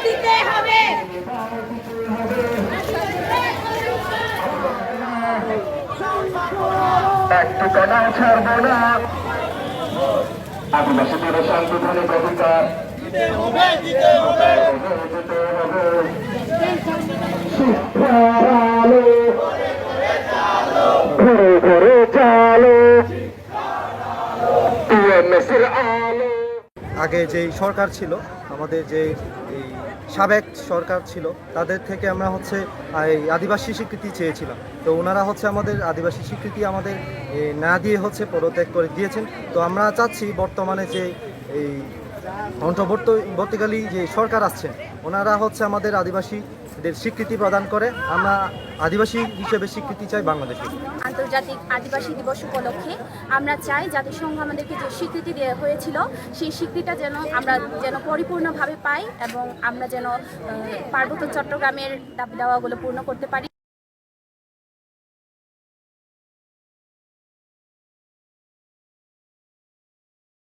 দিতে হবে। একটু কাটা ছাড়বো না, আদিবাসীদের সাংবিধানিক অধিকার দিতে হবে। শিক্ষার আলো ঘরে ঘরে চালো, টিএমএসের আলো। আগে যেই সরকার ছিল, আমাদের যে এই সাবেক সরকার ছিল, তাদের থেকে আমরা হচ্ছে এই আদিবাসী স্বীকৃতি চেয়েছিলাম। তো ওনারা হচ্ছে আমাদের আদিবাসী স্বীকৃতি আমাদের না দিয়ে হচ্ছে পদত্যাগ করে দিয়েছেন। তো আমরা চাচ্ছি বর্তমানে যে এই অন্তর্বর্তীকালী যে সরকার আসছেন, ওনারা হচ্ছে আমাদের আদিবাসীদের স্বীকৃতি প্রদান করে। আমরা আদিবাসী হিসেবে স্বীকৃতি চাই বাংলাদেশে। আন্তর্জাতিক আদিবাসী দিবস উপলক্ষে আমরা চাই জাতিসংঘ আমাদেরকে যে স্বীকৃতি দেওয়া হয়েছিল, সেই স্বীকৃতিটা আমরা যেন পরিপূর্ণভাবে পাই এবং আমরা যেন পার্বত্য চট্টগ্রামের দাবি দাওয়াগুলো পূর্ণ করতে পারি।